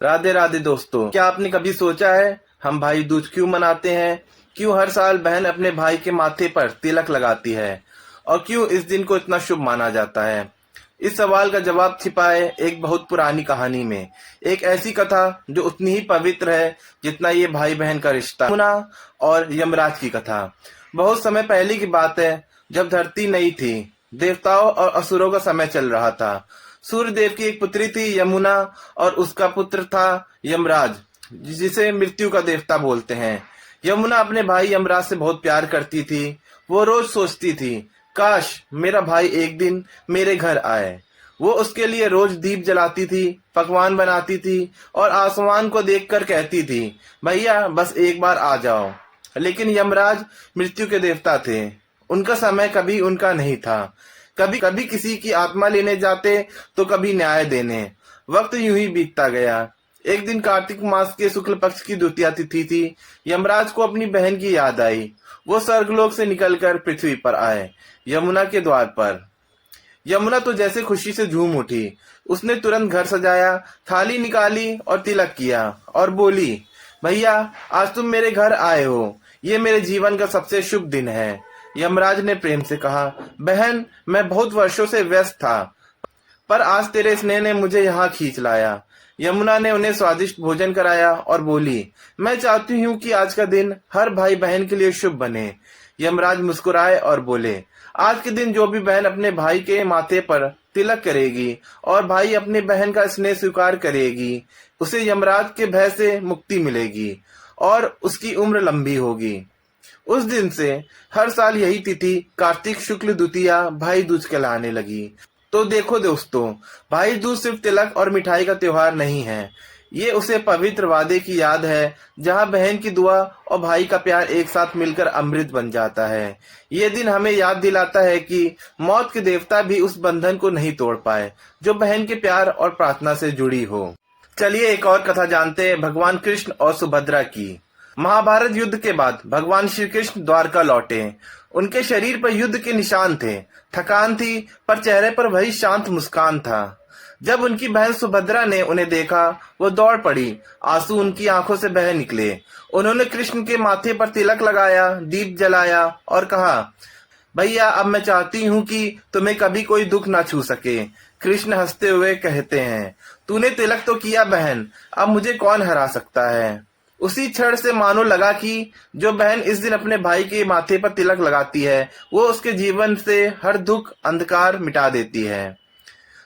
राधे राधे दोस्तों, क्या आपने कभी सोचा है हम भाई दूज क्यों मनाते हैं? क्यों हर साल बहन अपने भाई के माथे पर तिलक लगाती है और क्यों इस दिन को इतना शुभ माना जाता है? इस सवाल का जवाब छिपा है एक बहुत पुरानी कहानी में। एक ऐसी कथा जो उतनी ही पवित्र है जितना ये भाई बहन का रिश्ता। यमुना और यमराज की कथा। बहुत समय पहले की बात है, जब धरती नई थी, देवताओं और असुरों का समय चल रहा था। सूर्य देव की एक पुत्री थी यमुना और उसका पुत्र था यमराज, जिसे मृत्यु का देवता बोलते हैं। यमुना अपने भाई यमराज से बहुत प्यार करती थी। वो रोज सोचती थी, काश मेरा भाई एक दिन मेरे घर आए। वो उसके लिए रोज दीप जलाती थी, पकवान बनाती थी और आसमान को देखकर कहती थी, भैया बस एक बार आ जाओ। लेकिन यमराज मृत्यु के देवता थे। उनका समय कभी उनका नहीं था। कभी कभी किसी की आत्मा लेने जाते तो कभी न्याय देने। वक्त यूं ही बीतता गया। एक दिन कार्तिक मास के शुक्ल पक्ष की द्वितीया तिथि थी। यमराज को अपनी बहन की याद आई। वो स्वर्गलोक से निकलकर पृथ्वी पर आए, यमुना के द्वार पर। यमुना तो जैसे खुशी से झूम उठी। उसने तुरंत घर सजाया, थाली निकाली और तिलक किया और बोली, भैया आज तुम मेरे घर आए हो, ये मेरे जीवन का सबसे शुभ दिन है। यमराज ने प्रेम से कहा, बहन मैं बहुत वर्षों से व्यस्त था, पर आज तेरे स्नेह ने मुझे यहाँ खींच लाया। यमुना ने उन्हें स्वादिष्ट भोजन कराया और बोली, मैं चाहती हूँ कि आज का दिन हर भाई बहन के लिए शुभ बने। यमराज मुस्कुराए और बोले, आज के दिन जो भी बहन अपने भाई के माथे पर तिलक करेगी और भाई अपनी बहन का स्नेह स्वीकार करेगी, उसे यमराज के भय से मुक्ति मिलेगी और उसकी उम्र लंबी होगी। उस दिन से हर साल यही तिथि कार्तिक शुक्ल द्वितीया भाई दूज कहलाने लगी। तो देखो दोस्तों, भाई दूज सिर्फ तिलक और मिठाई का त्योहार नहीं है, ये उसे पवित्र वादे की याद है जहां बहन की दुआ और भाई का प्यार एक साथ मिलकर अमृत बन जाता है। ये दिन हमें याद दिलाता है कि मौत के देवता भी उस बंधन को नहीं तोड़ पाए जो बहन के प्यार और प्रार्थना से जुड़ी हो। चलिए एक और कथा जानते हैं भगवान कृष्ण और सुभद्रा की। महाभारत युद्ध के बाद भगवान श्री कृष्ण द्वारका लौटे। उनके शरीर पर युद्ध के निशान थे, थकान थी, पर चेहरे पर वही शांत मुस्कान था। जब उनकी बहन सुभद्रा ने उन्हें देखा, वो दौड़ पड़ी, आंसू उनकी आंखों से बह निकले। उन्होंने कृष्ण के माथे पर तिलक लगाया, दीप जलाया और कहा, भैया अब मैं चाहती हूँ कि तुम्हें कभी कोई दुख ना छू सके। कृष्ण हंसते हुए कहते हैं, तूने तिलक तो किया बहन, अब मुझे कौन हरा सकता है। उसी क्षण से मानो लगा कि जो बहन इस दिन अपने भाई के माथे पर तिलक लगाती है, वो उसके जीवन से हर दुख अंधकार मिटा देती है।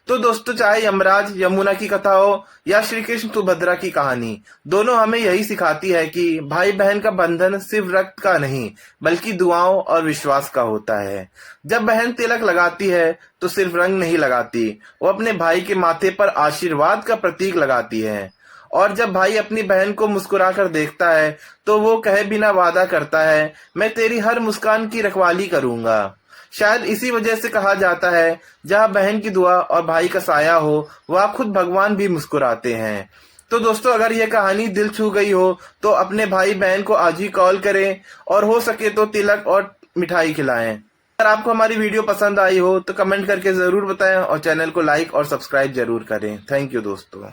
तो दोस्तों, चाहे यमराज यमुना की कथा हो या श्री कृष्ण सुभद्रा की कहानी, दोनों हमें यही सिखाती है कि भाई बहन का बंधन सिर्फ रक्त का नहीं बल्कि दुआओं और विश्वास का होता है। जब बहन तिलक लगाती है तो सिर्फ रंग नहीं लगाती, वो अपने भाई के माथे पर आशीर्वाद का प्रतीक लगाती है। और जब भाई अपनी बहन को मुस्कुराकर देखता है तो वो कहे बिना वादा करता है, मैं तेरी हर मुस्कान की रखवाली करूंगा। शायद इसी वजह से कहा जाता है, जहाँ बहन की दुआ और भाई का साया हो, वहाँ खुद भगवान भी मुस्कुराते हैं। तो दोस्तों, अगर यह कहानी दिल छू गई हो तो अपने भाई बहन को आज ही कॉल करें और हो सके तो तिलक और मिठाई खिलाएं। अगर आपको हमारी वीडियो पसंद आई हो तो कमेंट करके जरूर बताएं और चैनल को लाइक और सब्सक्राइब जरूर करें। थैंक यू दोस्तों।